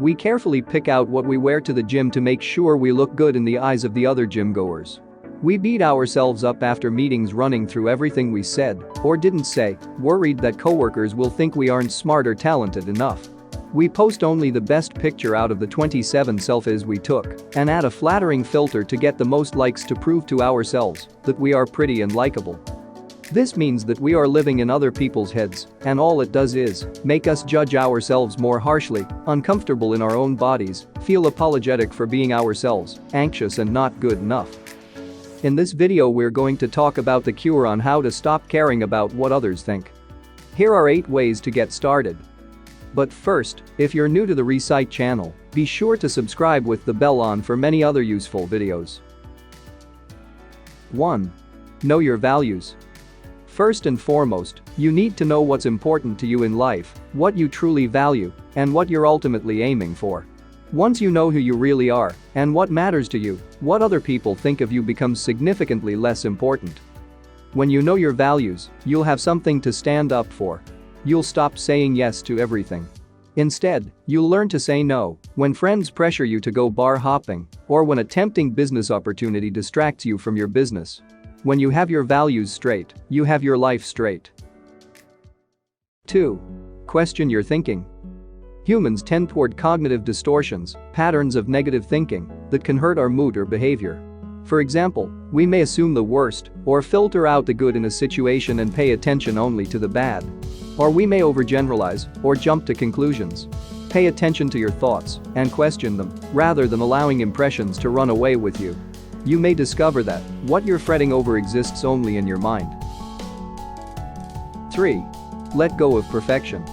We carefully pick out what we wear to the gym to make sure we look good in the eyes of the other gym goers. We beat ourselves up after meetings running through everything we said or didn't say, worried that coworkers will think we aren't smart or talented enough. We post only the best picture out of the 27 selfies we took and add a flattering filter to get the most likes to prove to ourselves that we are pretty and likable. This means that we are living in other people's heads, and all it does is make us judge ourselves more harshly, uncomfortable in our own bodies, feel apologetic for being ourselves, anxious and not good enough. In this video we're going to talk about the cure on how to stop caring about what others think. Here are 8 ways to get started. But first, if you're new to the Recite channel, be sure to subscribe with the bell on for many other useful videos. 1. Know your values. First and foremost, you need to know what's important to you in life, what you truly value, and what you're ultimately aiming for. Once you know who you really are and what matters to you, what other people think of you becomes significantly less important. When you know your values, you'll have something to stand up for. You'll stop saying yes to everything. Instead, you'll learn to say no when friends pressure you to go bar hopping or when a tempting business opportunity distracts you from your business. When you have your values straight, you have your life straight. 2. Question your thinking. Humans tend toward cognitive distortions, patterns of negative thinking that can hurt our mood or behavior. For example, we may assume the worst or filter out the good in a situation and pay attention only to the bad. Or we may overgeneralize or jump to conclusions. Pay attention to your thoughts and question them rather than allowing impressions to run away with you. You may discover that what you're fretting over exists only in your mind. 3. Let go of perfection.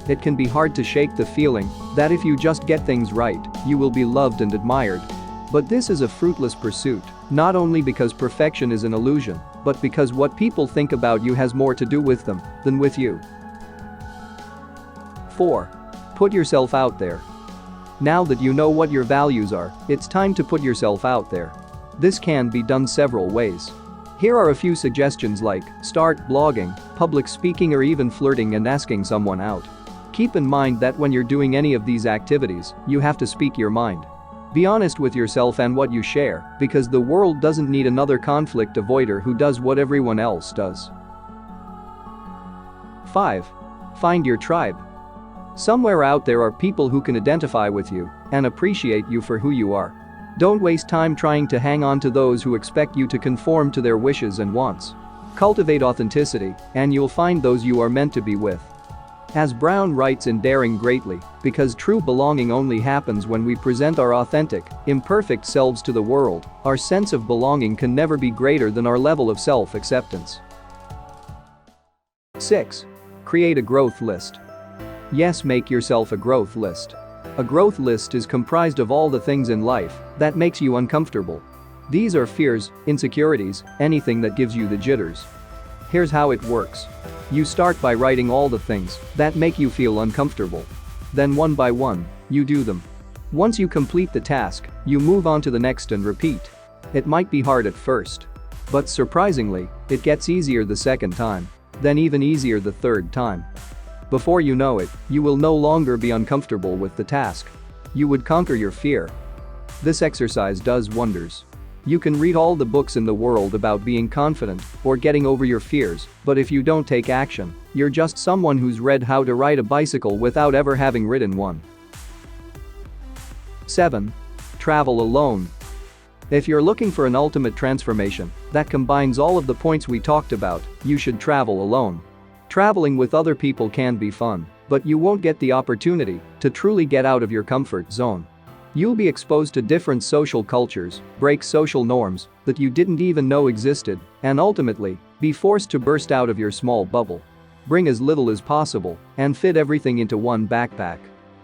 It can be hard to shake the feeling that if you just get things right, you will be loved and admired. But this is a fruitless pursuit, not only because perfection is an illusion, but because what people think about you has more to do with them than with you. 4. Put yourself out there. Now that you know what your values are, it's time to put yourself out there. This can be done several ways. Here are a few suggestions like start blogging, public speaking or even flirting and asking someone out. Keep in mind that when you're doing any of these activities, you have to speak your mind. Be honest with yourself and what you share, because the world doesn't need another conflict avoider who does what everyone else does. 5. Find your tribe. Somewhere out there are people who can identify with you and appreciate you for who you are. Don't waste time trying to hang on to those who expect you to conform to their wishes and wants. Cultivate authenticity, and you'll find those you are meant to be with. As Brown writes in Daring Greatly, because true belonging only happens when we present our authentic, imperfect selves to the world, our sense of belonging can never be greater than our level of self-acceptance. 6. Create a growth list. Yes, make yourself a growth list. A growth list is comprised of all the things in life that makes you uncomfortable. These are fears, insecurities, anything that gives you the jitters. Here's how it works. You start by writing all the things that make you feel uncomfortable. Then one by one, you do them. Once you complete the task, you move on to the next and repeat. It might be hard at first. But surprisingly, it gets easier the second time, then even easier the third time. Before you know it, you will no longer be uncomfortable with the task. You would conquer your fear. This exercise does wonders. You can read all the books in the world about being confident or getting over your fears, but if you don't take action, you're just someone who's read how to ride a bicycle without ever having ridden one. 7. Travel alone. If you're looking for an ultimate transformation that combines all of the points we talked about, you should travel alone. Traveling with other people can be fun, but you won't get the opportunity to truly get out of your comfort zone. You'll be exposed to different social cultures, break social norms that you didn't even know existed, and ultimately, be forced to burst out of your small bubble. Bring as little as possible and fit everything into one backpack.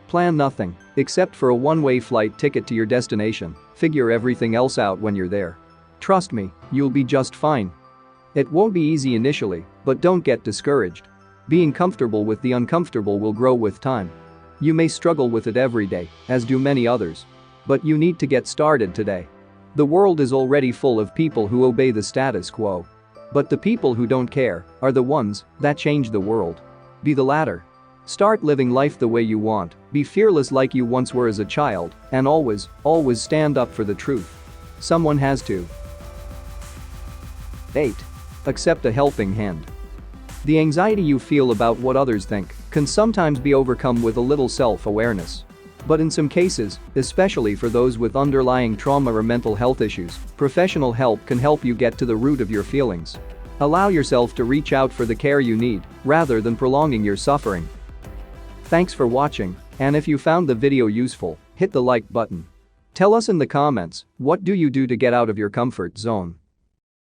Plan nothing except for a one-way flight ticket to your destination. Figure everything else out when you're there. Trust me, you'll be just fine. It won't be easy initially, but don't get discouraged. Being comfortable with the uncomfortable will grow with time. You may struggle with it every day, as do many others. But you need to get started today. The world is already full of people who obey the status quo. But the people who don't care are the ones that change the world. Be the latter. Start living life the way you want, be fearless like you once were as a child, and always stand up for the truth. Someone has to. 8. Accept a helping hand. The anxiety you feel about what others think can sometimes be overcome with a little self-awareness. But in some cases, especially for those with underlying trauma or mental health issues, professional help can help you get to the root of your feelings. Allow yourself to reach out for the care you need, rather than prolonging your suffering. Thanks for watching, and if you found the video useful, hit the like button. Tell us in the comments, what do you do to get out of your comfort zone?